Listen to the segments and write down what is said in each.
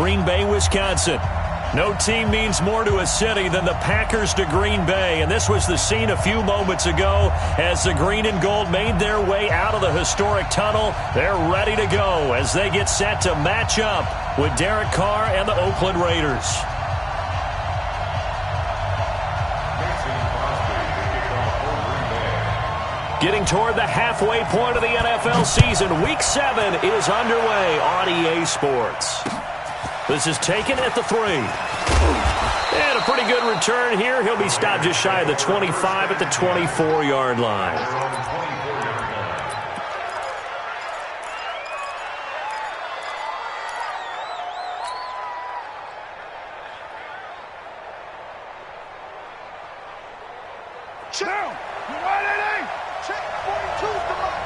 Green Bay, Wisconsin. No team means more to a city than the Packers to Green Bay, and this was the scene a few moments ago as the green and gold made their way out of the historic tunnel. They're ready to go as they get set to match up with Derek Carr and the Oakland Raiders. Getting toward the halfway point of the NFL season, Week 7 is underway on EA Sports. This is taken at the 3. And a pretty good return here. He'll be stopped just shy of the 25 at the 24-yard line. Down. Check 42's the mark.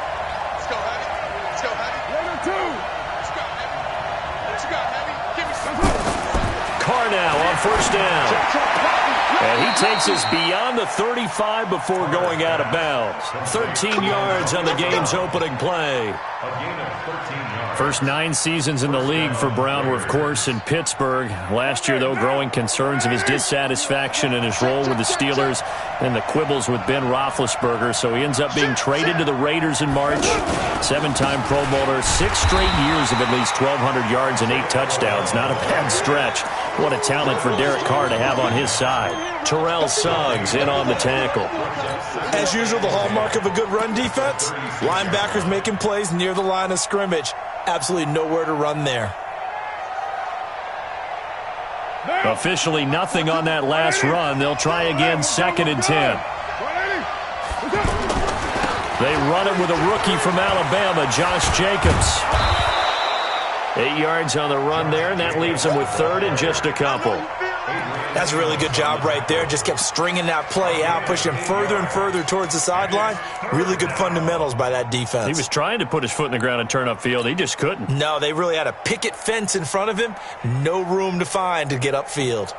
Let's go, Heavy. Let's go, Heavy. Later, 2. Let's go, Heavy. What you got, Heavy? Give me some. Carr now on first down. And he takes us beyond the 35 before going out of bounds. 13 yards on the game's opening play. First 9 seasons in the league for Brown were, of course, in Pittsburgh. Last year, though, growing concerns of his dissatisfaction in his role with the Steelers and the quibbles with Ben Roethlisberger. So he ends up being traded to the Raiders in March. 7-time Pro Bowler, 6 straight years of at least 1,200 yards and 8 touchdowns. Not a bad stretch. What a talent for Derek Carr to have on his side. Terrell Suggs in on the tackle. As usual, the hallmark of a good run defense, linebackers making plays near the line of scrimmage. Absolutely nowhere to run there. Officially nothing on that last run. They'll try again, 2nd and 10. They run it with a rookie from Alabama, Josh Jacobs. 8 yards on the run there, and that leaves them with 3rd and just a couple. That's a really good job right there. Just kept stringing that play out, pushing him further and further towards the sideline. Really good fundamentals by that defense. He was trying to put his foot in the ground and turn upfield. He just couldn't. No, they really had a picket fence in front of him. No room to find to get upfield.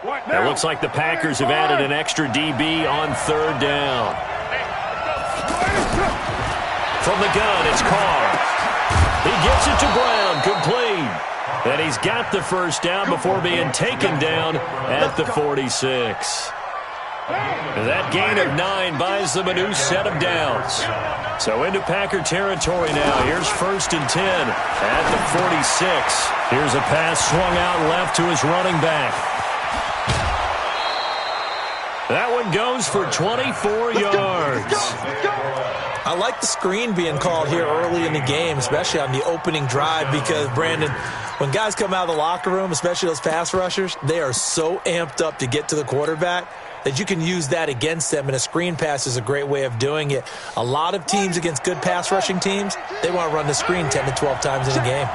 It looks like the Packers have added an extra DB on 3rd down. From the gun, it's Carr. He gets it to Brown, complete. And he's got the first down before being taken down at the 46. That gain of 9 buys them a new set of downs. So into Packer territory now. Here's 1st and 10 at the 46. Here's a pass swung out left to his running back. That one goes for 24 yards. I like the screen being called here early in the game, especially on the opening drive, because, Brandon, when guys come out of the locker room, especially those pass rushers, they are so amped up to get to the quarterback that you can use that against them, and a screen pass is a great way of doing it. A lot of teams against good pass rushing teams, they want to run the screen 10 to 12 times in a game.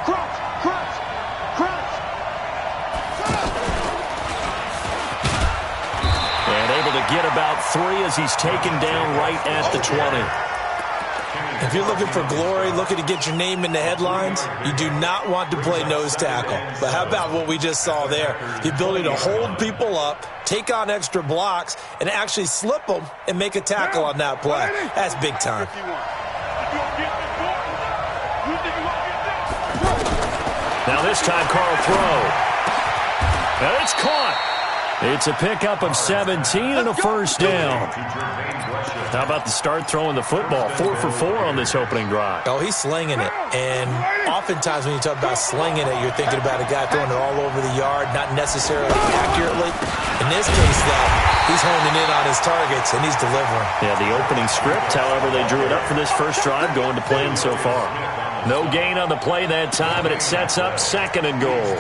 And able to get about 3 as he's taken down right at the 20. If you're looking for glory, looking to get your name in the headlines, you do not want to play nose tackle. But how about what we just saw there? The ability to hold people up, take on extra blocks, and actually slip them and make a tackle on that play. That's big time. Now this time, Carl throw. And it's caught. It's a pickup of 17 and a first down. How about the start throwing the football? 4 for 4 on this opening drive. Oh, he's slinging it. And oftentimes when you talk about slinging it, you're thinking about a guy throwing it all over the yard, not necessarily accurately. In this case, though, he's honing in on his targets, and he's delivering. Yeah, the opening script, however, they drew it up for this first drive, going to plan so far. No gain on the play that time, and it sets up 2nd and goal.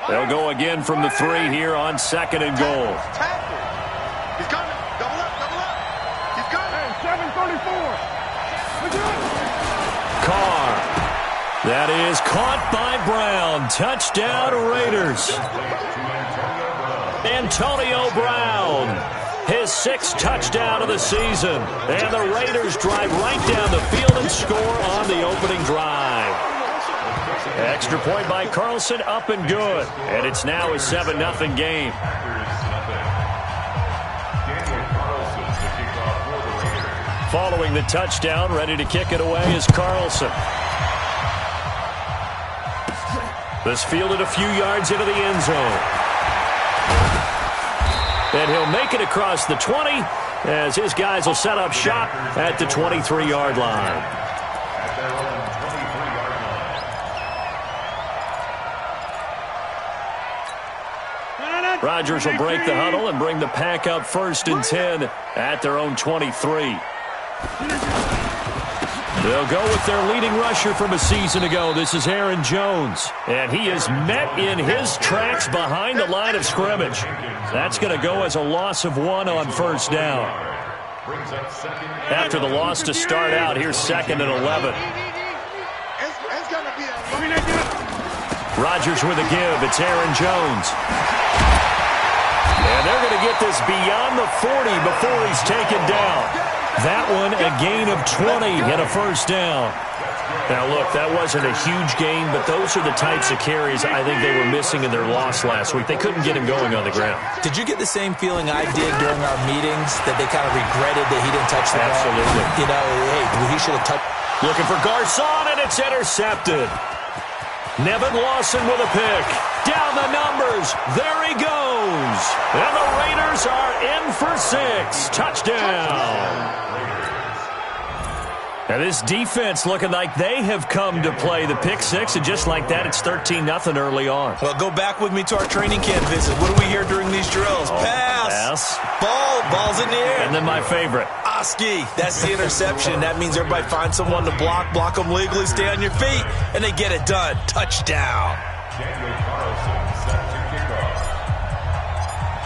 They'll go again from the 3 here on 2nd and goal. He's coming. Double up. He's coming. 734. Carr. That is caught by Brown. Touchdown, Raiders. Antonio Brown. His 6th touchdown of the season. And the Raiders drive right down the field and score on the opening drive. Extra point by Carlson, up and good. And it's now a 7-0 game. Following the touchdown, ready to kick it away is Carlson. This fielded a few yards into the end zone. And he'll make it across the 20 as his guys will set up shop at the 23-yard line. Rodgers will break the huddle and bring the pack up 1st and 10 at their own 23. They'll go with their leading rusher from a season ago. This is Aaron Jones. And he is met in his tracks behind the line of scrimmage. That's going to go as a loss of 1 on 1st down. After the loss to start out, here's 2nd and 11. Rodgers with a give. It's Aaron Jones. And they're going to get this beyond the 40 before he's taken down. That one a gain of 20 and a 1st down. Now, look, that wasn't a huge gain, but those are the types of carries I think they were missing in their loss last week. They couldn't get him going on the ground. Did you get the same feeling I did during our meetings, that they kind of regretted that he didn't touch the ball? Absolutely. You know, hey, he should have touched. Looking for Garcon, and it's intercepted. Nevin Lawson with a pick. Down the numbers. There he goes. And the Raiders are in for 6. Touchdown. Now this defense looking like they have come to play. The pick 6, and just like that, it's 13-0 early on. Well, go back with me to our training camp visit. What do we hear during these drills? Pass. Ball's in the air. And then my favorite. Oski. That's the interception. That means everybody finds someone to block them legally, stay on your feet, and they get it done. Touchdown.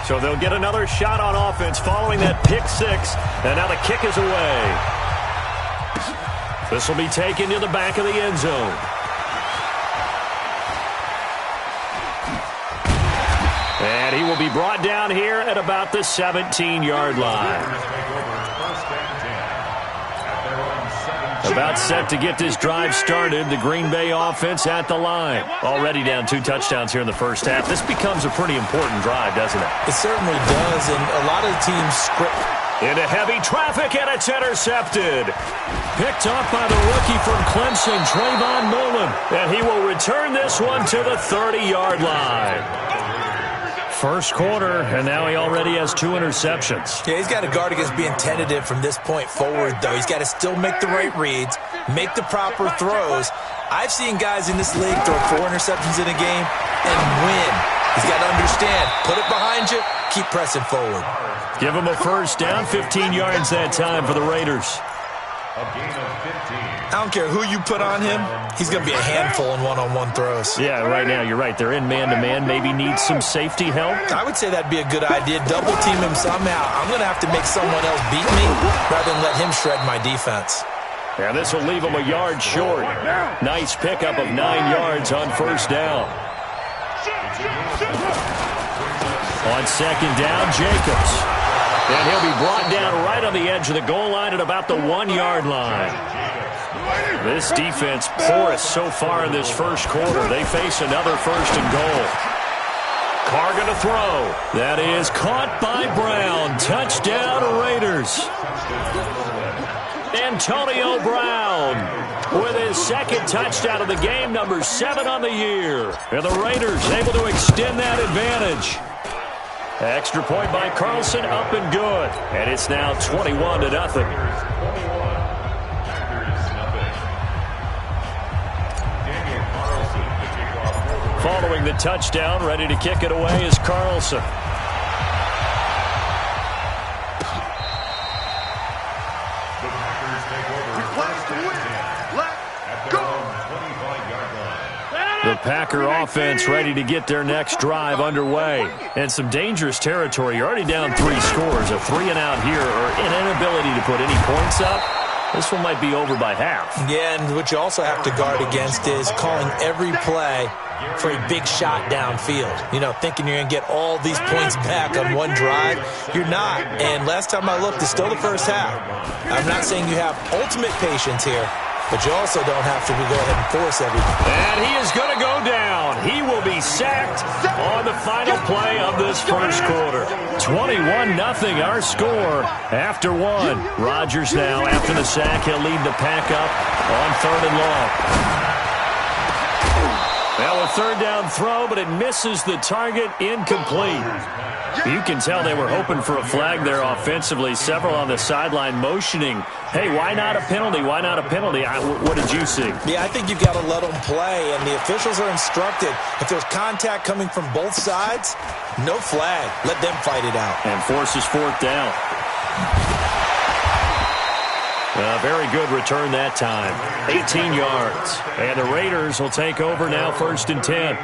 So they'll get another shot on offense following that pick 6, and now the kick is away. This will be taken to the back of the end zone. And he will be brought down here at about the 17-yard line. About set to get this drive started. The Green Bay offense at the line. Already down 2 touchdowns here in the first half. This becomes a pretty important drive, doesn't it? It certainly does, and a lot of teams script. Into heavy traffic, and it's intercepted. Picked off by the rookie from Clemson, Trayvon Mullen. And he will return this one to the 30-yard line. First quarter, and now he already has 2 interceptions. Yeah, he's got to guard against being tentative from this point forward, though. He's got to still make the right reads, make the proper throws. I've seen guys in this league throw 4 interceptions in a game and win. He's got to understand, put it behind you, keep pressing forward. Give him a first down, 15 yards that time for the Raiders. I don't care who you put on him, he's going to be a handful in one-on-one throws. Yeah, right now, you're right. They're in man-to-man, maybe needs some safety help. I would say that'd be a good idea. Double team him somehow. I'm going to have to make someone else beat me rather than let him shred my defense. Yeah, this will leave him a yard short. Nice pickup of 9 yards on first down. On second down, Jacobs. And he'll be brought down right on the edge of the goal line at about the 1-yard line. This defense porous so far in this first quarter. They face another first and goal. Carr going to throw. That is caught by Brown. Touchdown, Raiders. Antonio Brown with his second touchdown of the game, number 7 on the year. And the Raiders able to extend that advantage. Extra point by Carlson, up and good. And it's now 21-0. Following the touchdown, ready to kick it away is Carlson. The Packer offense ready to get their next drive underway. And some dangerous territory. You're already down 3 scores. A 3-and-out here, or an inability to put any points up. This one might be over by half. Yeah, and what you also have to guard against is calling every play for a big shot downfield. You know, thinking you're going to get all these points back on one drive. You're not. And last time I looked, it's still the first half. I'm not saying you have ultimate patience here, but you also don't have to go ahead and force everything. And he is going to go down. He will be sacked on the final play of this first quarter. 21-0 our score after one. Rodgers now, after the sack, he'll lead the pack up on 3rd and long. Now a 3rd down throw, but it misses the target, incomplete. You can tell they were hoping for a flag there offensively. Several on the sideline motioning, hey, why not a penalty? Why not a penalty? What did you see? Yeah, I think you've got to let them play, and the officials are instructed. If there's contact coming from both sides, no flag. Let them fight it out. And forces 4th down. Very good return that time. 18 yards. And the Raiders will take over now 1st and 10.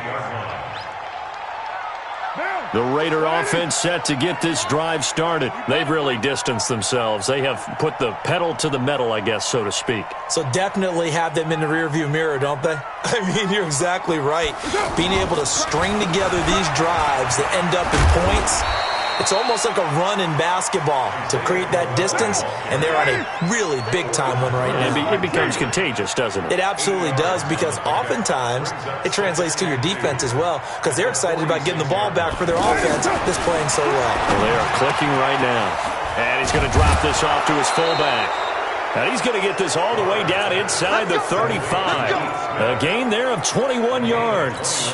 The Raider offense set to get this drive started. They've really distanced themselves. They have put the pedal to the metal, I guess, so to speak. So definitely have them in the rearview mirror, don't they? I mean, you're exactly right. Being able to string together these drives that end up in points, it's almost like a run in basketball to create that distance, and they're on a really big-time one right now. It becomes contagious, doesn't it? It absolutely does, because oftentimes it translates to your defense as well, because they're excited about getting the ball back for their offense that's playing so well. Well, they are clicking right now. And he's going to drop this off to his fullback. And he's going to get this all the way down inside the 35. A gain there of 21 yards.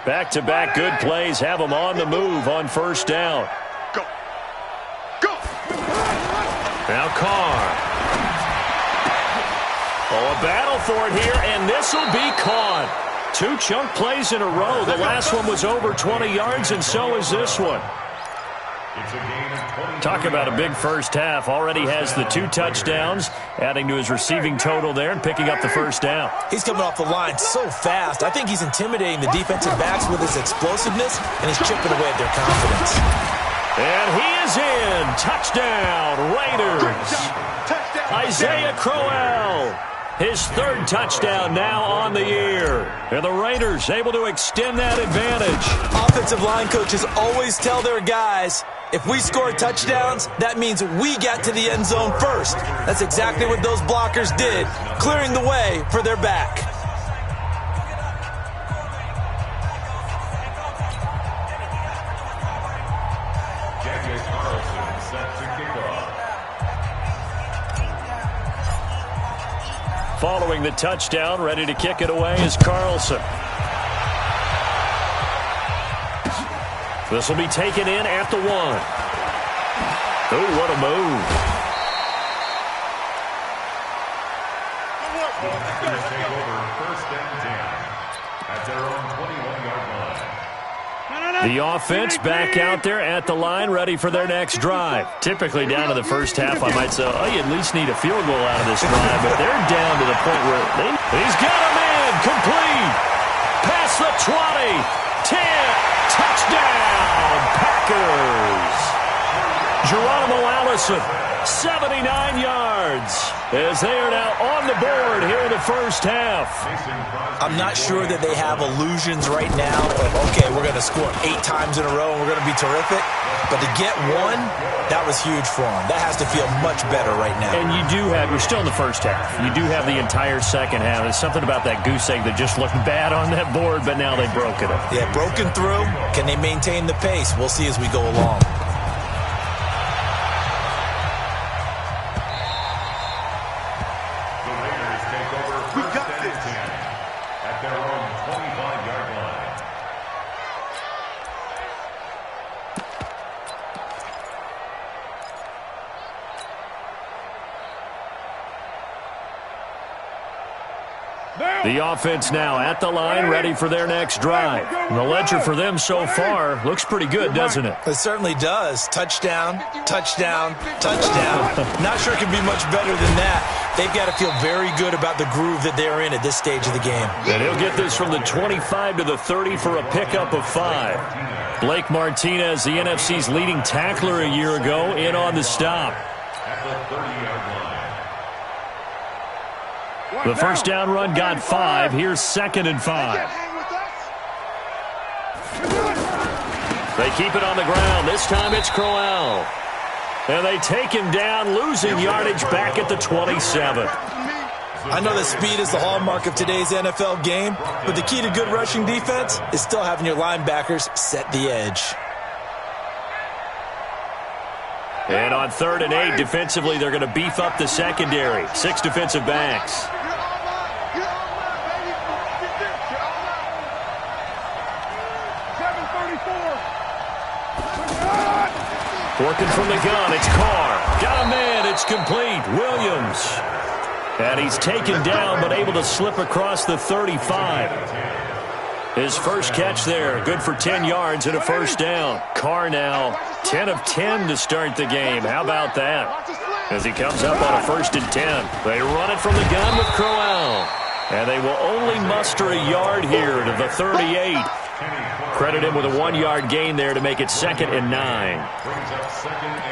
Back-to-back good plays have them on the move on 1st down. Go. Go. Now Carr. Oh, a battle for it here, and this will be caught. 2 chunk plays in a row. The last one was over 20 yards, and so is this one. Talk about a big first half. Already has the 2 touchdowns, adding to his receiving total there and picking up the 1st down. He's coming off the line so fast. I think he's intimidating the defensive backs with his explosiveness, and he's chipping away at their confidence. And he is in. Touchdown, Raiders. Isaiah Crowell. His 3rd touchdown now on the year. And the Raiders able to extend that advantage. Offensive line coaches always tell their guys, if we score touchdowns, that means we get to the end zone first. That's exactly what those blockers did, clearing the way for their back. Following the touchdown, ready to kick it away is Carlson. This will be taken in at the 1. Oh, what a move. Take over 1st and 10 at their own 21-yard line. The offense back out there at the line, ready for their next drive. Typically down to the first half, I might say, oh, you at least need a field goal out of this drive, but they're down to the point where he's got him in, complete, past the 20, 10, touchdown, Packers. Geronimo Allison, 79 yards, as they are now on the board here in the first half. I'm not sure that they have illusions right now of, okay, we're going to score 8 times in a row and we're going to be terrific. But to get 1, that was huge for them. That has to feel much better right now. And you do have, you're still in the first half. You do have the entire second half. There's something about that goose egg that just looked bad on that board, but now they've broken it. Yeah, broken through. Can they maintain the pace? We'll see as we go along. The offense now at the line, ready for their next drive. And the ledger for them so far looks pretty good, doesn't it? It certainly does. Touchdown, touchdown, touchdown. Not sure it can be much better than that. They've got to feel very good about the groove that they're in at this stage of the game. And he'll get this from the 25 to the 30 for a pickup of 5. Blake Martinez, the NFC's leading tackler a year ago, in on the stop. At the 30-yard line. The first down run got 5. Here's 2nd and 5. They keep it on the ground. This time it's Crowell. And they take him down, losing yardage back at the 27. I know that speed is the hallmark of today's NFL game, but the key to good rushing defense is still having your linebackers set the edge. And on 3rd and 8, defensively, they're going to beef up the secondary. 6 defensive backs. Working from the gun, it's Carr. Got a man, it's complete. Williams. And he's taken down, but able to slip across the 35. His first catch there, good for 10 yards and a first down. Carr now 10 of 10 to start the game. How about that? As he comes up on a 1st and 10. They run it from the gun with Crowell. And they will only muster a yard here to the 38. Credit him with a 1-yard gain there to make it 2nd and 9.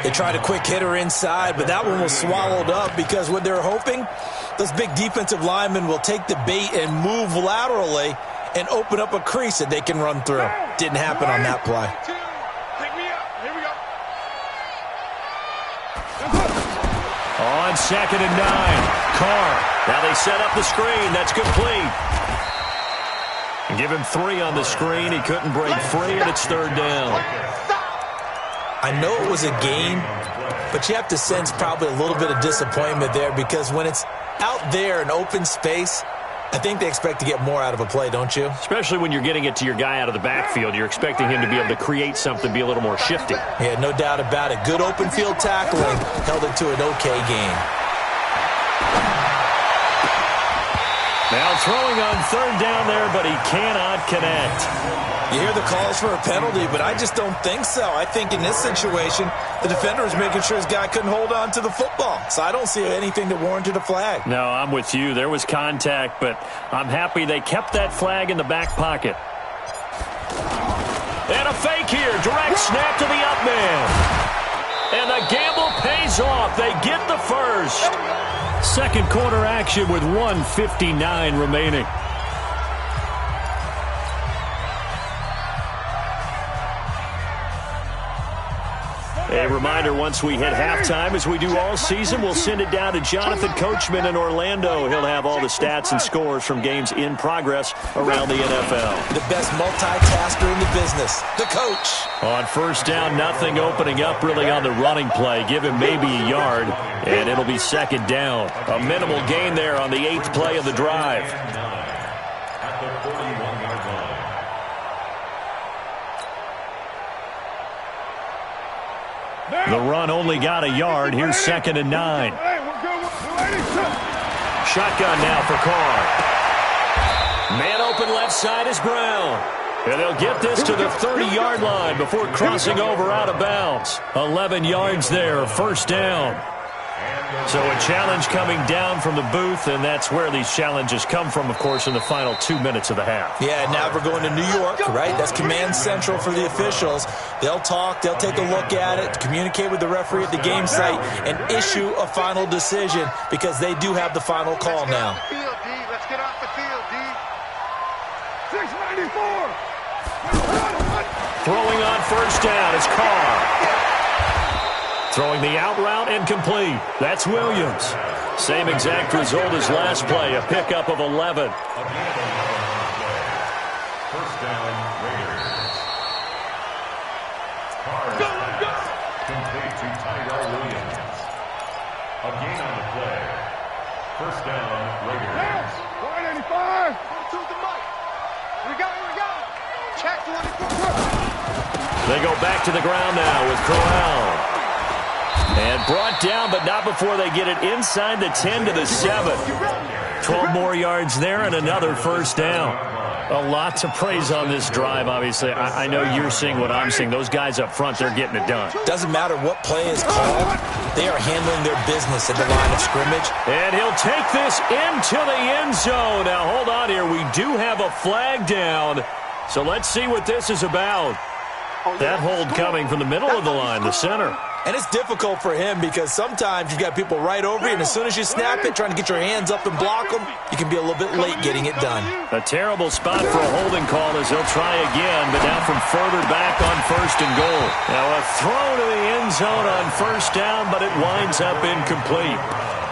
They tried a quick hitter inside, but that one was swallowed up because what they're hoping, those big defensive linemen will take the bait and move laterally and open up a crease that they can run through. Didn't happen on that play. Pick me up. Here we go. On 2nd and 9, Carr. Now they set up the screen. That's complete. Give him 3 on the screen. He couldn't break free, and it's 3rd down. I know it was a gain, but you have to sense probably a little bit of disappointment there because when it's out there in open space, I think they expect to get more out of a play, don't you? Especially when you're getting it to your guy out of the backfield. You're expecting him to be able to create something, be a little more shifty. Yeah, no doubt about it. Good open field tackling held it to an okay game. Now throwing on 3rd down there, but he cannot connect. You hear the calls for a penalty, but I just don't think so. I think in this situation, the defender is making sure his guy couldn't hold on to the football. So I don't see anything that warranted a flag. No, I'm with you. There was contact, but I'm happy they kept that flag in the back pocket. And a fake here. Direct snap to the up man. And the gamble pays off. They get the first. Second quarter action with 1:59 remaining. A reminder, once we hit halftime, as we do all season, we'll send it down to Jonathan Coachman in Orlando. He'll have all the stats and scores from games in progress around the NFL. The best multitasker in the business, the coach. On 1st down, nothing opening up really on the running play. Give him maybe a yard, and it'll be 2nd down. A minimal gain there on the 8th play of the drive. At the 41-yard line. The run only got a yard. Here's 2nd and 9. Shotgun now for Carr. Man open left side is Brown. And they'll get this to the 30-yard line before crossing over out of bounds. 11 yards there, 1st down. So a challenge coming down from the booth, and that's where these challenges come from, of course, in the final 2 minutes of the half. Yeah, now we're going to New York, right? That's command central for the officials. They'll talk, they'll take a look at it, communicate with the referee at the game site, and issue a final decision because they do have the final call now. Let's get off the field, D. 694. Throwing on 1st down is Carr. Throwing the out route and complete. That's Williams. Same exact result as last play, a pickup of 11. 1st down, Raiders. Carr complete to Tyrell Williams. A gain on the play. 1st down, Raiders. 185. To the mic. We got. Check 24. They go back to the ground now with Crowell. And brought down, but not before they get it inside the 10 to the 7. 12 more yards there and another 1st down. A lot to praise on this drive, obviously. I know you're seeing what I'm seeing. Those guys up front, they're getting it done. Doesn't matter what play is called. They are handling their business at the line of scrimmage. And he'll take this into the end zone. Now, hold on here. We do have a flag down. So let's see what this is about. That hold coming from the middle of the line, the center. And it's difficult for him because sometimes you've got people right over you, and as soon as you snap it, trying to get your hands up and block them, you can be a little bit late getting it done. A terrible spot for a holding call as he'll try again, but now from further back on 1st and goal. Now a throw to the end zone on 1st down, but it winds up incomplete.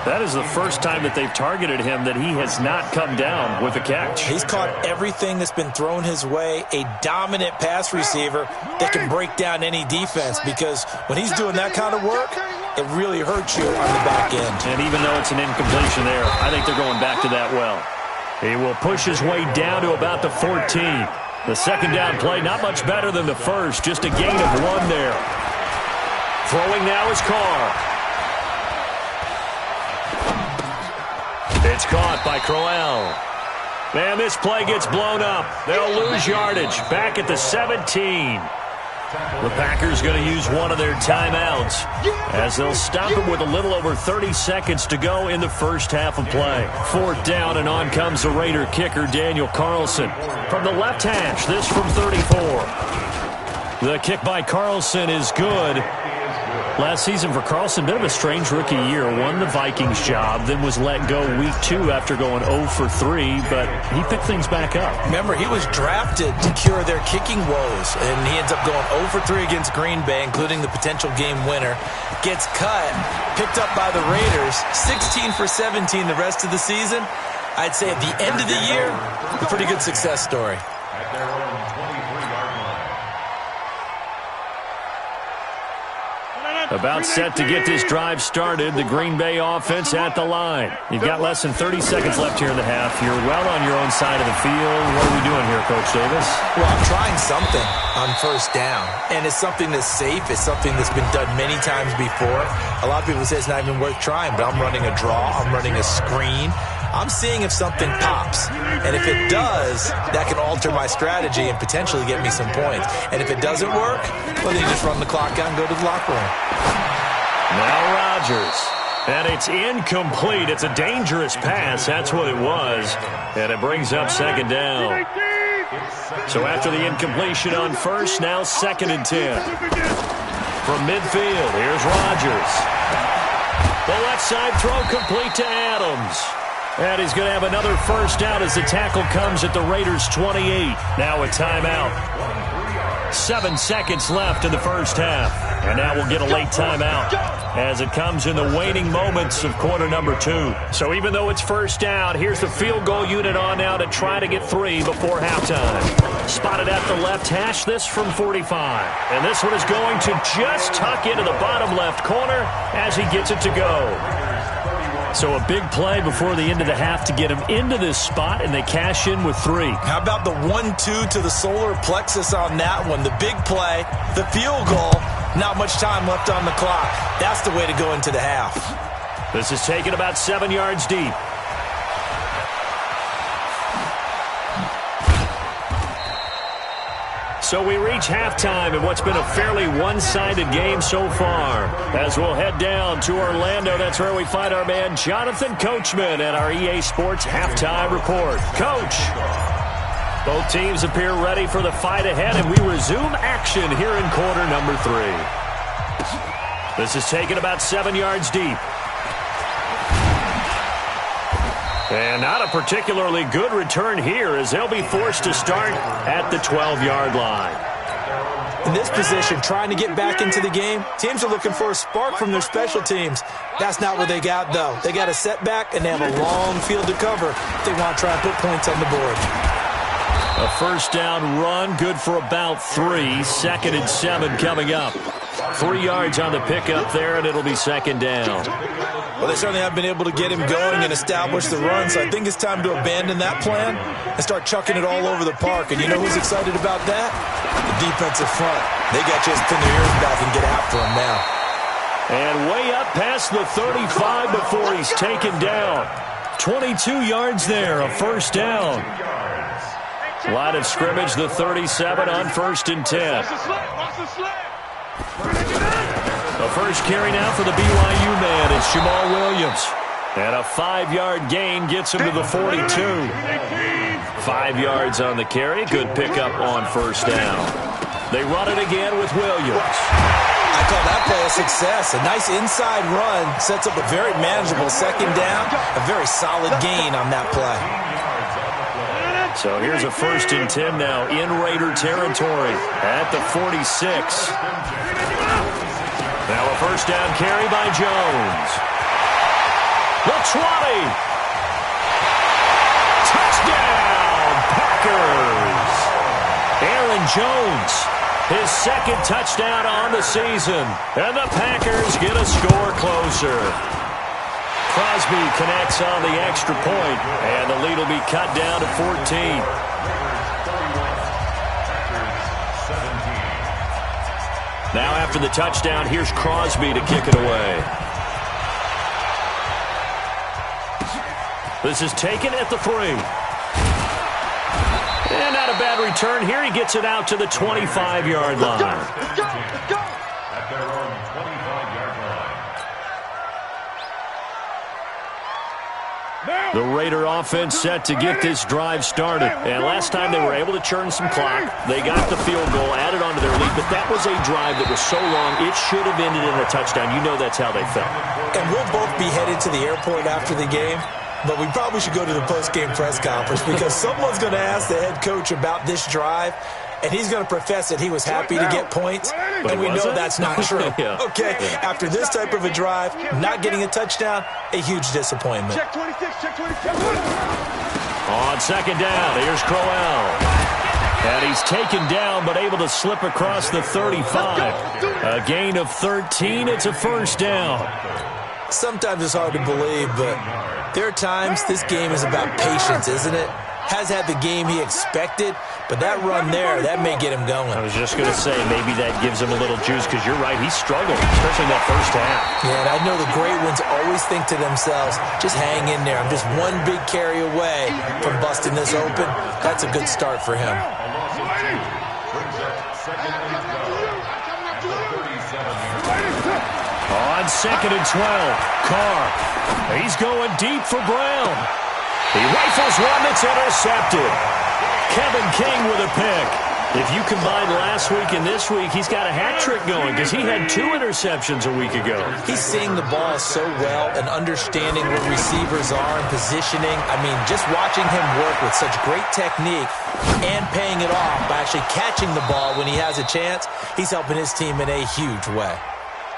That is the first time that they've targeted him that he has not come down with a catch. He's caught everything that's been thrown his way, a dominant pass receiver that can break down any defense, because when he's doing that kind of work, it really hurts you on the back end. And even though it's an incompletion there, I think they're going back to that well. He will push his way down to about the 14. The second down play, not much better than the first, just a gain of 1 there. Throwing now is Carr. It's caught by Crowell. Man, this play gets blown up. They'll lose yardage back at the 17. The Packers going to use one of their timeouts as they'll stop it with a little over 30 seconds to go in the first half of play. 4th down, and on comes the Raider kicker, Daniel Carlson. From the left hash, this from 34. The kick by Carlson is good. Last season for Carlson, bit of a strange rookie year. Won the Vikings job, then was let go week 2 after going 0 for 3, but he picked things back up. Remember, he was drafted to cure their kicking woes, and he ends up going 0 for 3 against Green Bay, including the potential game winner. Gets cut, picked up by the Raiders, 16 for 17 the rest of the season. I'd say at the end of the year, a pretty good success story. At their own 23-yard line. About set to get this drive started. The Green Bay offense at the line. You've got less than 30 seconds left here in the half. You're well on your own side of the field. What are we doing here, Coach Davis? Well, I'm trying something on 1st down, and it's something that's safe. It's something that's been done many times before. A lot of people say it's not even worth trying, but I'm running a draw. I'm running a screen. I'm seeing if something pops, and if it does, that can alter my strategy and potentially get me some points. And if it doesn't work, well, then you just run the clock out and go to the locker room. Now Rodgers, and it's incomplete. It's a dangerous pass. That's what it was, and it brings up 2nd down. So after the incompletion on 1st, now 2nd and 10. From midfield, here's Rodgers. The left side throw complete to Adams. And he's going to have another 1st down as the tackle comes at the Raiders' 28. Now a timeout. 7 seconds left in the first half. And now we'll get a late timeout as it comes in the waning moments of quarter number 2. So even though it's 1st down, here's the field goal unit on now to try to get 3 before halftime. Spotted at the left hash, this from 45. And this one is going to just tuck into the bottom left corner as he gets it to go. So a big play before the end of the half to get him into this spot, and they cash in with 3. How about the 1-2 to the solar plexus on that one? The big play, the field goal, not much time left on the clock. That's the way to go into the half. This is taken about 7 yards deep. So we reach halftime in what's been a fairly one-sided game so far. As we'll head down to Orlando, that's where we find our man Jonathan Coachman at our EA Sports Halftime Report. Coach, both teams appear ready for the fight ahead, and we resume action here in quarter number 3. This is taken about 7 yards deep. And not a particularly good return here as they'll be forced to start at the 12-yard line. In this position, trying to get back into the game, teams are looking for a spark from their special teams. That's not what they got, though. They got a setback, and they have a long field to cover if they want to try and put points on the board. A 1st down run, good for about 3. 2nd and 7 coming up. 3 yards on the pickup there, and it'll be 2nd down. Well, they certainly have been able to get him going and establish the run, so I think it's time to abandon that plan and start chucking it all over the park. And you know who's excited about that? The defensive front. They got just pin their ears back and get after him now. And way up past the 35 before he's taken down. 22 yards there, a 1st down. Line of scrimmage, the 37 on 1st and 10. The first carry now for the BYU man. It's Jamal Williams. And a 5-yard gain gets him to the 42. 5 yards on the carry. Good pickup on 1st down. They run it again with Williams. I call that play a success. A nice inside run sets up a very manageable second down, a very solid gain on that play. So here's a 1st and 10 now in Raider territory at the 46. Now a 1st down carry by Jones. The 20. Touchdown, Packers. Aaron Jones, his 2nd touchdown on the season. And the Packers get a score closer. Crosby connects on the extra point, and the lead will be cut down to 14. Now after the touchdown, here's Crosby to kick it away. This is taken at the 3. And not a bad return here. He gets it out to the 25-yard line. Let's go. At their own 25-yard line. The Raider offense set to get this drive started. And last time they were able to churn some clock. They got the field goal, added on to their lead. But that was a drive that was so long, it should have ended in a touchdown. You know that's how they felt. And we'll both be headed to the airport after the game. But we probably should go to the post-game press conference because someone's going to ask the head coach about this drive, and he's going to profess that he was happy to get points, and we know that's not true. Yeah. Okay, after this type of a drive, not getting a touchdown, a huge disappointment. Check 26, check 26. On 2nd down, here's Crowell. And he's taken down but able to slip across the 35. A gain of 13. It's a 1st down. Sometimes it's hard to believe, but there are times this game is about patience, isn't it? Has had the game he expected, but that run there, that may get him going. I was just going to say, maybe that gives him a little juice because you're right, he struggled, especially in that 1st half. Yeah, and I know the great ones always think to themselves, just hang in there. I'm just one big carry away from busting this open. That's a good start for him. On 2nd and 12, Carr. He's going deep for Brown. He rifles one that's intercepted. Kevin King with a pick. If you combine last week and this week, he's got a hat trick going because he had 2 interceptions a week ago. He's seeing the ball so well and understanding where receivers are and positioning. I mean, just watching him work with such great technique and paying it off by actually catching the ball when he has a chance, he's helping his team in a huge way.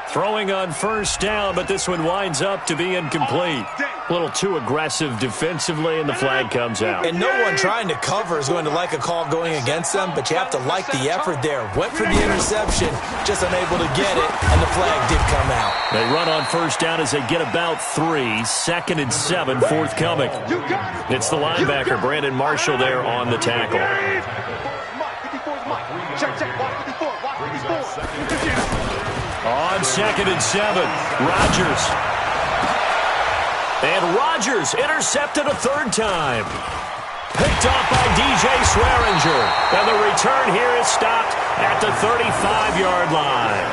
Throwing on 1st down, but this one winds up to be incomplete. A little too aggressive defensively, and the flag comes out. And no one trying to cover is going to like a call going against them, but you have to like the effort there. Went for the interception, just unable to get it, and the flag did come out. They run on 1st down as they get about 3. 2nd and 7, forthcoming. It's the linebacker, Brandon Marshall, there on the tackle. On 2nd and 7, Rodgers. And Rodgers intercepted a 3rd time. Picked off by DJ Swearinger. And the return here is stopped at the 35-yard line.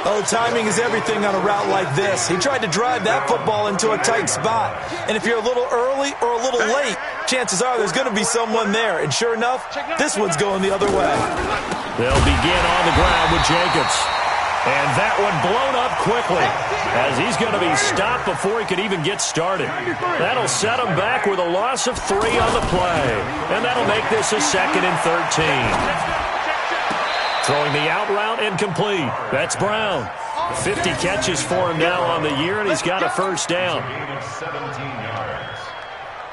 Oh, timing is everything on a route like this. He tried to drive that football into a tight spot. And if you're a little early or a little late, chances are there's going to be someone there. And sure enough, this one's going the other way. They'll begin on the ground with Jacobs. And that one blown up quickly as he's going to be stopped before he could even get started. That'll set him back with a loss of 3 on the play. And that'll make this a 2nd and 13. Throwing the out route incomplete. That's Brown. 50 catches for him now on the year, and he's got a 1st down. 17 yards.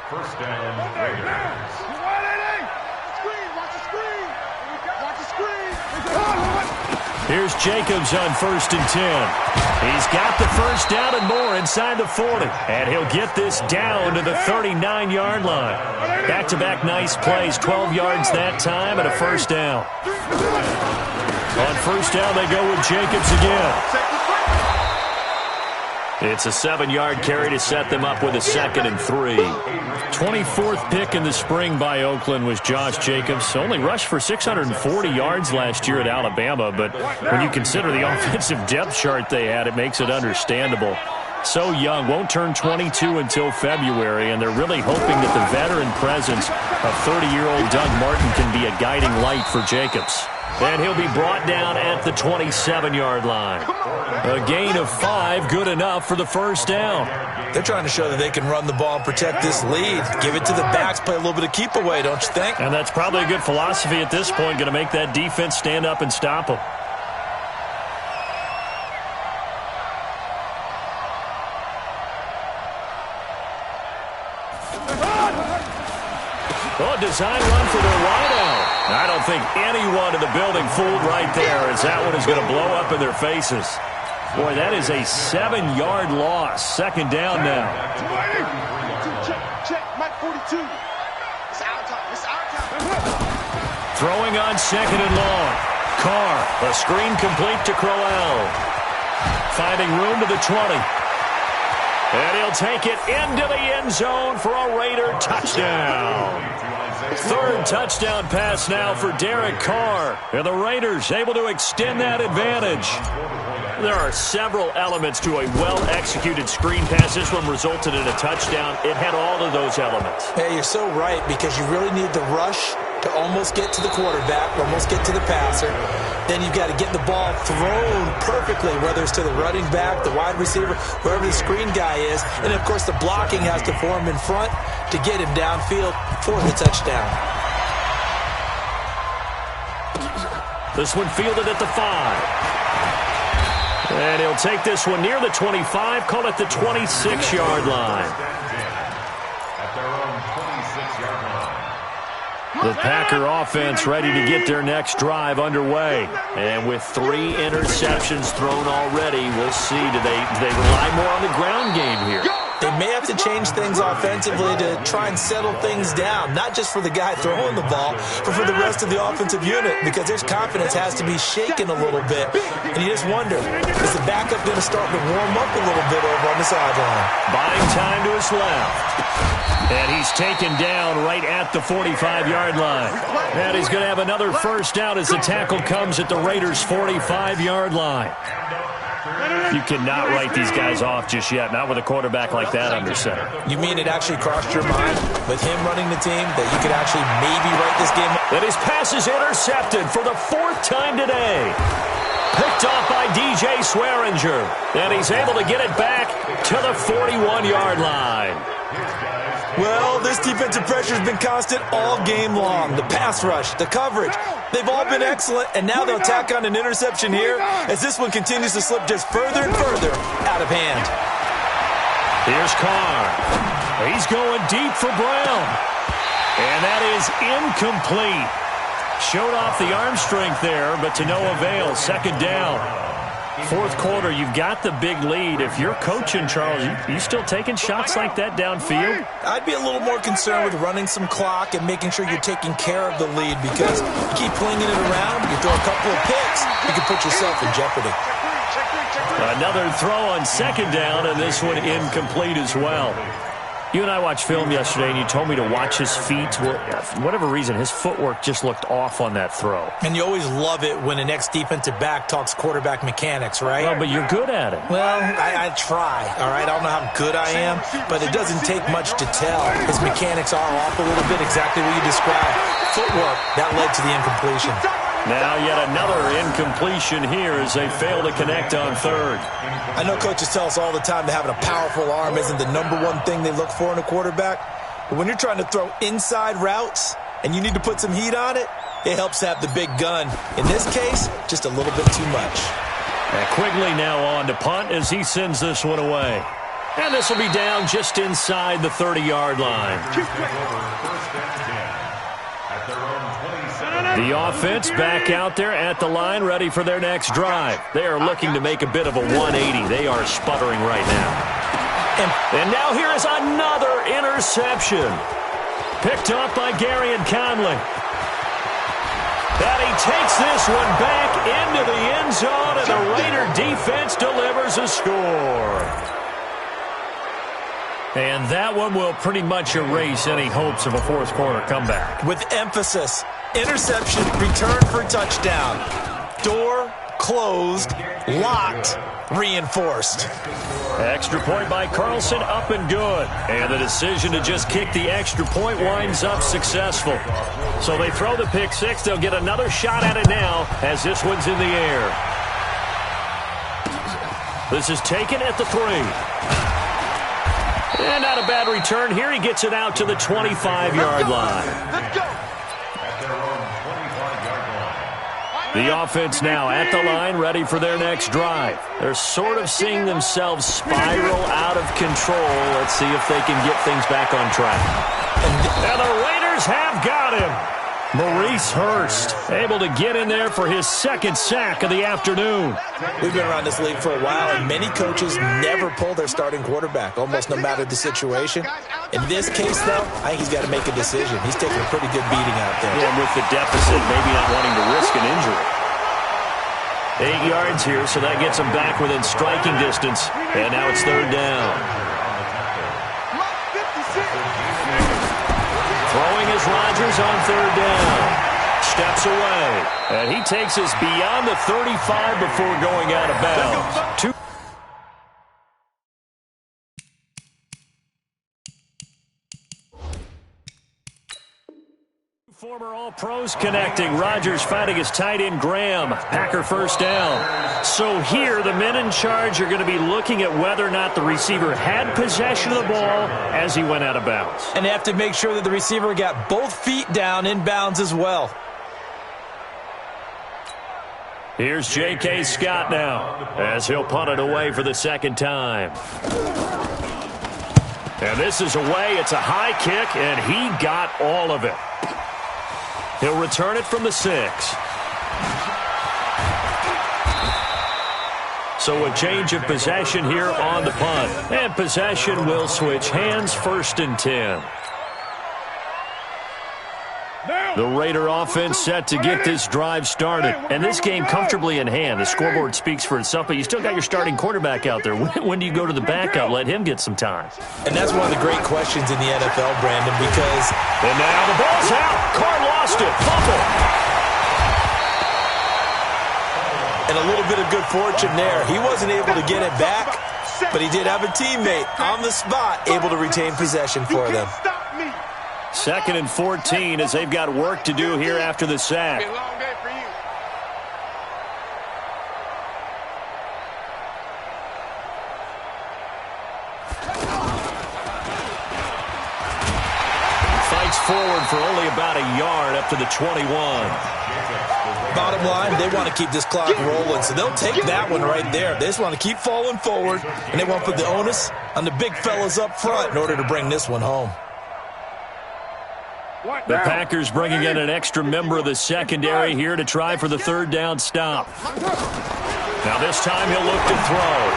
1st down, Raiders. Here's Jacobs on 1st and 10. He's got the 1st down and more inside the 40. And he'll get this down to the 39-yard line. Back-to-back nice plays, 12 yards that time and a 1st down. On 1st down, they go with Jacobs again. It's a 7-yard carry to set them up with a 2nd and 3. 24th pick in the spring by Oakland was Josh Jacobs. Only rushed for 640 yards last year at Alabama, but when you consider the offensive depth chart they had, it makes it understandable. So young, won't turn 22 until February, and they're really hoping that the veteran presence of 30-year-old Doug Martin can be a guiding light for Jacobs. And he'll be brought down at the 27-yard line. A gain of 5, good enough for the first down. They're trying to show that they can run the ball and protect this lead. Give it to the backs, play a little bit of keep away, don't you think? And that's probably a good philosophy at this point, going to make that defense stand up and stop them. Oh, design run for their wideout. I don't think anyone in the building fooled right there, as that one is going to blow up in their faces. Boy, that is a 7-yard loss. Second down now. Check, Mike 42. It's our time. It's our time. Throwing on second and long. Carr, a screen complete to Crowell. Finding room to the 20. And he'll take it into the end zone for a Raider touchdown. Third touchdown pass now for Derek Carr. And the Raiders able to extend that advantage. There are several elements to a well-executed screen pass. This one resulted in a touchdown. It had all of those elements. Hey, you're so right, because you really need the rush to almost get to the quarterback, almost get to the passer. Then you've got to get the ball thrown perfectly, whether it's to the running back, the wide receiver, wherever the screen guy is. And, of course, the blocking has to form in front to get him downfield for the touchdown. This one fielded at the 5. And he'll take this one near the 25, call it the 26-yard line. The Packer offense ready to get their next drive underway. And with 3 interceptions thrown already, we'll see. Do they rely more on the ground game here? They may have to change things offensively to try and settle things down, not just for the guy throwing the ball, but for the rest of the offensive unit, because their confidence has to be shaken a little bit. And you just wonder, is the backup going to start to warm up a little bit over on the sideline? Buying time to his left. And he's taken down right at the 45-yard line. And he's going to have another first down as the tackle comes at the Raiders' 45-yard line. You cannot write these guys off just yet, not with a quarterback like that under center. You mean it actually crossed your mind with him running the team that you could actually maybe write this game? And his pass is intercepted for the 4th time today. Picked off by DJ Swearinger. And he's able to get it back to the 41-yard line. Well, this defensive pressure has been constant all game long. The pass rush, the coverage, they've all been excellent, and now they'll tack on an interception here as this one continues to slip just further and further out of hand. Here's Carr. He's going deep for Brown. And that is incomplete. Showed off the arm strength there, but to no avail. Second down. 4th quarter, you've got the big lead. If you're coaching, Charles, you still taking shots like that downfield? I'd be a little more concerned with running some clock and making sure you're taking care of the lead, because you keep flinging it around, you throw a couple of picks, you can put yourself in jeopardy. Another throw on second down, and this one incomplete as well. You and I watched film yesterday, and you told me to watch his feet. Well, for whatever reason, his footwork just looked off on that throw. And you always love it when an ex-defensive back talks quarterback mechanics, right? Well, but you're good at it. Well, I try, all right? I don't know how good I am, but it doesn't take much to tell. His mechanics are off a little bit, exactly what you described. Footwork, that led to the incompletion. Now yet another incompletion here as they fail to connect on 3rd. I know coaches tell us all the time that having a powerful arm isn't the #1 thing they look for in a quarterback. But when you're trying to throw inside routes and you need to put some heat on it, it helps to have the big gun. In this case, just a little bit too much. And Quigley now on to punt as he sends this one away. And this will be down just inside the 30-yard line. The offense back out there at the line, ready for their next drive. They are looking to make a bit of a 180. They are sputtering right now. And now here is another interception. Picked up by Gary and Conley. And he takes this one back into the end zone, and the Raider defense delivers a score. And that one will pretty much erase any hopes of a 4th quarter comeback. With emphasis. Interception, return for touchdown. Door closed, locked, reinforced. Extra point by Carlson, up and good. And the decision to just kick the extra point winds up successful. So they throw the pick six. They'll get another shot at it now as this one's in the air. This is taken at the 3. And not a bad return here. He gets it out to the 25-yard line. Let's go. The offense now at the line, ready for their next drive. They're sort of seeing themselves spiral out of control. Let's see if they can get things back on track. And the Raiders have got him. Maurice Hurst able to get in there for his second sack of the afternoon. We've been around this league for a while, and many coaches never pull their starting quarterback, almost no matter the situation. In this case, though, I think he's got to make a decision. He's taking a pretty good beating out there. And with the deficit, maybe not wanting to risk an injury. 8 yards here, so that gets him back within striking distance. And now it's third down. Throwing is Rodgers on third down. Steps away. And he takes us beyond the 35 before going out of bounds. Former All-Pros connecting. Rodgers fighting his tight end Graham. Packer first down. So here the men in charge are going to be looking at whether or not the receiver had possession of the ball as he went out of bounds. And they have to make sure that the receiver got both feet down in bounds as well. Here's J.K. Scott now as he'll punt it away for the second time. And this is away. It's a high kick, and he got all of it. He'll return it from the 6. So a change of possession here on the punt. And possession will switch hands, 1st and 10. The Raider offense set to get this drive started. And this game comfortably in hand. The scoreboard speaks for itself, but you still got your starting quarterback out there. When do you go to the backup? Let him get some time. And that's one of the great questions in the NFL, Brandon, because... And now the ball's out. Carr lost it. Fumble. And a little bit of good fortune there. He wasn't able to get it back, but he did have a teammate on the spot able to retain possession for them. 2nd and 14 as they've got work to do here after the sack. Fights forward for only about a yard up to the 21. Bottom line, they want to keep this clock rolling, so they'll take that one right there. They just want to keep falling forward, and they want to put the onus on the big fellas up front in order to bring this one home. The Packers bringing in an extra member of the secondary here to try for the third down stop. Now this time he'll look to throw.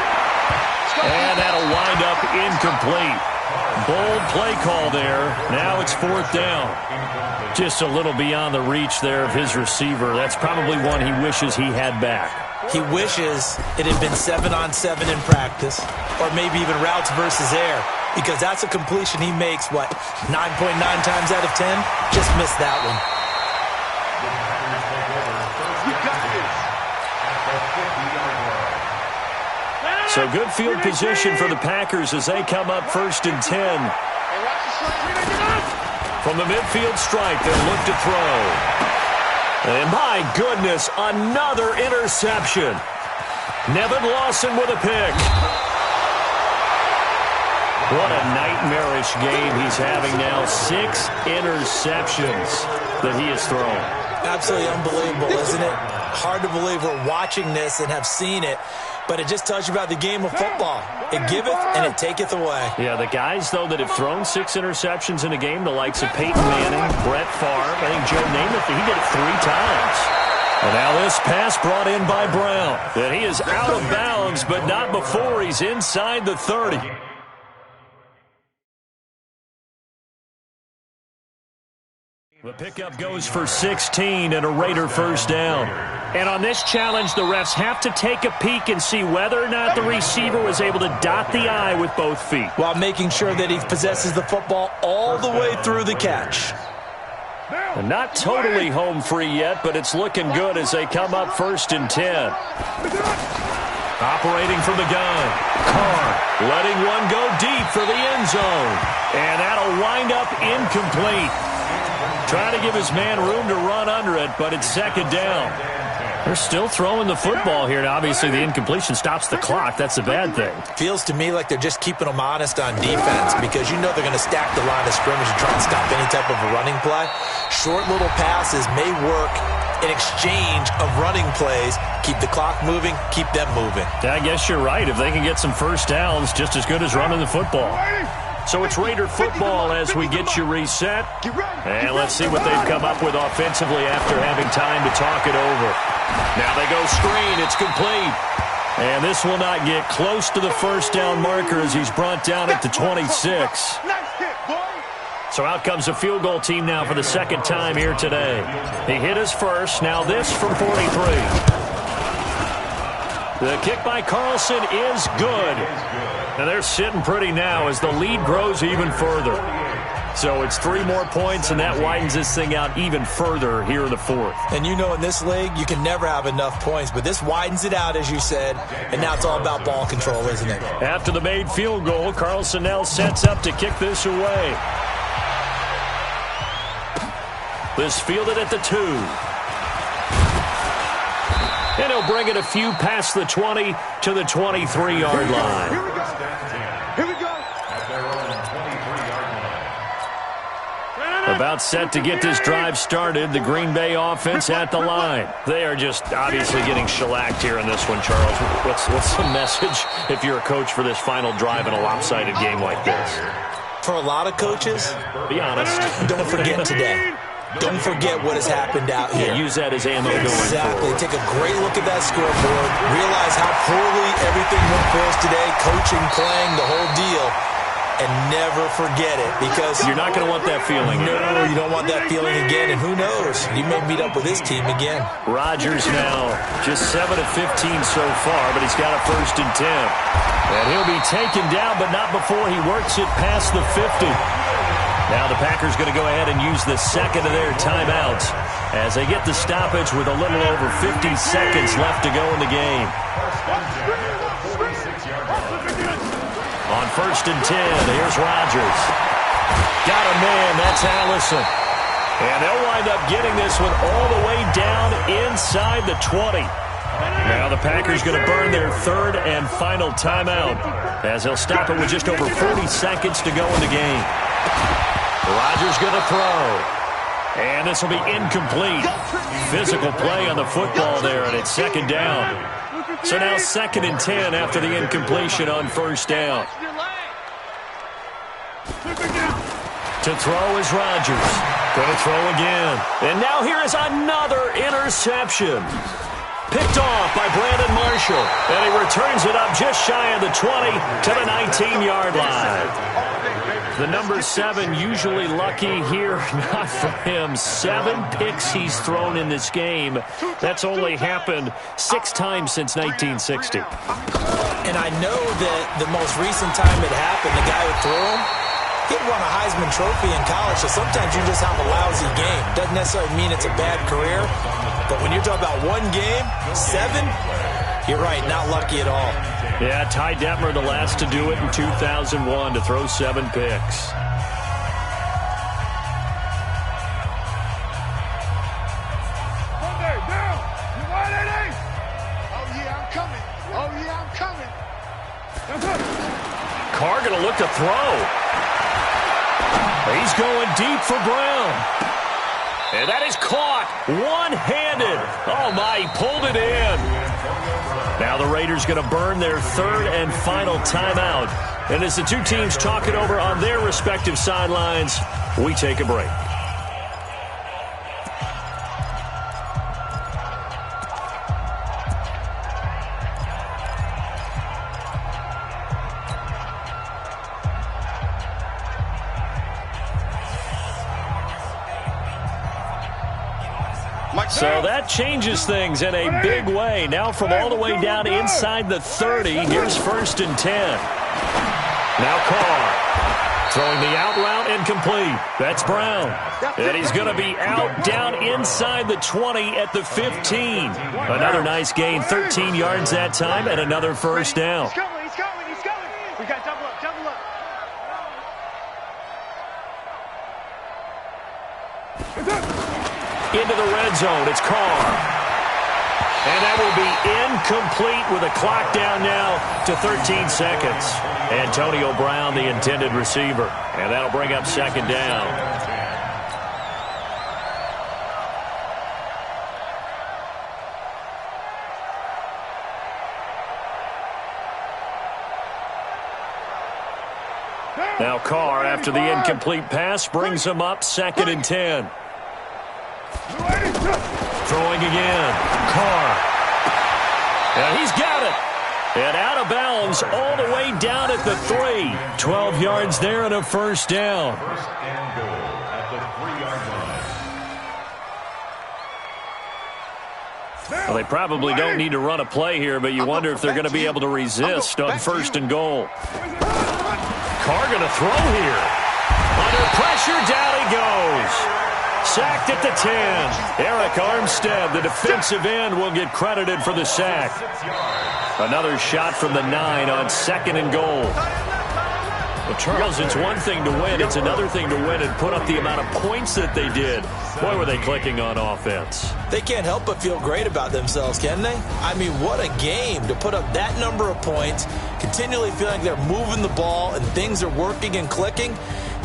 And that'll wind up incomplete. Bold play call there. Now it's 4th down. Just a little beyond the reach there of his receiver. That's probably one he wishes he had back. He wishes it had been 7-on-7 in practice, or maybe even routes versus air, because that's a completion he makes, 9.9 times out of 10? Just missed that one. So good field position for the Packers as they come up 1st and 10. From the midfield stripe, they'll look to throw. And my goodness, another interception. Nevin Lawson with a pick. What a nightmarish game he's having now. 6 interceptions that he has thrown. Absolutely unbelievable, isn't it? Hard to believe we're watching this and have seen it, but it just tells you about the game of football. It giveth and it taketh away. Yeah, the guys, though, that have thrown 6 interceptions in a game, the likes of Peyton Manning, Brett Favre, I think Joe Namath, he did it 3 times. And now this pass brought in by Brown. And he is out of bounds, but not before he's inside the 30. The pickup goes for 16 and a Raider first down. And on this challenge, the refs have to take a peek and see whether or not the receiver was able to dot the I with both feet, while making sure that he possesses the football all the way through the catch. And not totally home free yet, but it's looking good as they come up 1st and 10. Operating from the gun. Carr letting one go deep for the end zone. And that'll wind up incomplete. Trying to give his man room to run under it, but it's 2nd down. They're still throwing the football here. Now, obviously, the incompletion stops the clock. That's a bad thing. Feels to me like they're just keeping them honest on defense because you know they're going to stack the line of scrimmage and try and stop any type of a running play. Short little passes may work in exchange of running plays. Keep the clock moving, keep them moving. Yeah, I guess you're right. If they can get some first downs, just as good as running the football. So it's Raider football as we get you reset. And let's see what they've come up with offensively after having time to talk it over. Now they go screen. It's complete. And this will not get close to the first down marker as he's brought down at the 26. So out comes a field goal team now for the 2nd time here today. He hit his first. Now this from 43. The kick by Carlson is good. And they're sitting pretty now as the lead grows even further. So it's 3 more points, and that widens this thing out even further here in the 4th. And you know in this league, you can never have enough points, but this widens it out, as you said, and now it's all about ball control, isn't it? After the made field goal, Carlson now sets up to kick this away. This fielded at the 2. And he'll bring it a few past the 20 to the 23-yard line. Here we go. Here we go. At their own 23-yard line. About set to get this drive started, the Green Bay offense at the line. They are just obviously getting shellacked here in this one, Charles. What's the message if you're a coach for this final drive in a lopsided game like this? For a lot of coaches, Be honest. don't forget today. Don't forget what has happened out here. Yeah, use that as ammo going Exactly. forward. Take a great look at that scoreboard. Realize how poorly everything went for us today. Coaching, playing, the whole deal. And never forget it because You're not going to want that feeling. No, you don't want that feeling again. And who knows? You may meet up with this team again. Rodgers now just 7 of 15 so far, but he's got a 1st and 10. And he'll be taken down, but not before he works it past the 50. Now the Packers going to go ahead and use the 2nd of their timeouts as they get the stoppage with a little over 50 seconds left to go in the game. On 1st and 10, here's Rodgers. Got a man, that's Allison. And they'll wind up getting this one all the way down inside the 20. Now the Packers going to burn their 3rd and final timeout as they'll stop it with just over 40 seconds to go in the game. Rodgers going to throw. And this will be incomplete. Physical play on the football there, and it's 2nd down. So now 2nd and 10 after the incompletion on 1st down. To throw is Rodgers. Going to throw again. And now here is another interception. Picked off by Brandon Marshall. And he returns it up just shy of the 20 to the 19-yard line. The number 7 usually lucky here. Not for him. 7 picks he's thrown in this game. That's only happened 6 times since 1960. And I know that the most recent time it happened, the guy who threw him, he'd won a Heisman Trophy in college, so sometimes you just have a lousy game. Doesn't necessarily mean it's a bad career, but when you're talking about one game, 7, you're right, not lucky at all. Yeah, Ty Detmer, the last to do it in 2001, to throw 7 picks. Monday, down. You want it, eh? Oh, yeah, I'm coming. Oh, yeah, I'm coming. That's it. Carr going to look to throw. He's going deep for Brown. And that is caught one-handed. Oh, my, he pulled it in. Now the Raiders going to burn their 3rd and final timeout. And as the two teams talk it over on their respective sidelines, we take a break. So that changes things in a big way. Now from all the way down inside the 30, here's 1st and 10. Now Carr Throwing the out route incomplete. That's Brown. And he's going to be out down inside the 20 at the 15. Another nice gain, 13 yards that time, and another first down. He's going. We got double up. Into the red zone. It's Carr. And that will be incomplete with a clock down now to 13 seconds. Antonio Brown, the intended receiver. And that'll bring up second down. Now Carr, after the incomplete pass, brings him up 2nd and 10. Throwing again. Carr. And he's got it. And out of bounds all the way down at the 3. 12 yards there and a first down. First and goal at the 3-yard line. Well, they probably don't need to run a play here, but you wonder if they're going to be able to resist on 1st and goal. Carr going to throw here. Under pressure, down he goes. Sacked at the 10. Eric Armstead, the defensive end, will get credited for the sack. Another shot from the 9 on 2nd and goal. Well, Charles, it's one thing to win. It's another thing to win and put up the amount of points that they did. Boy, were they clicking on offense. They can't help but feel great about themselves, can they? I mean, what a game to put up that number of points, continually feeling like they're moving the ball and things are working and clicking.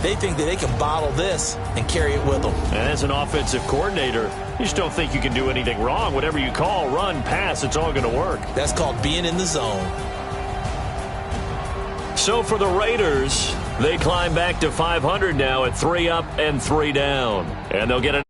They think that they can bottle this and carry it with them. And as an offensive coordinator, you just don't think you can do anything wrong. Whatever you call, run, pass, it's all going to work. That's called being in the zone. So for the Raiders, they climb back to 500 now at 3 up and 3 down. And they'll get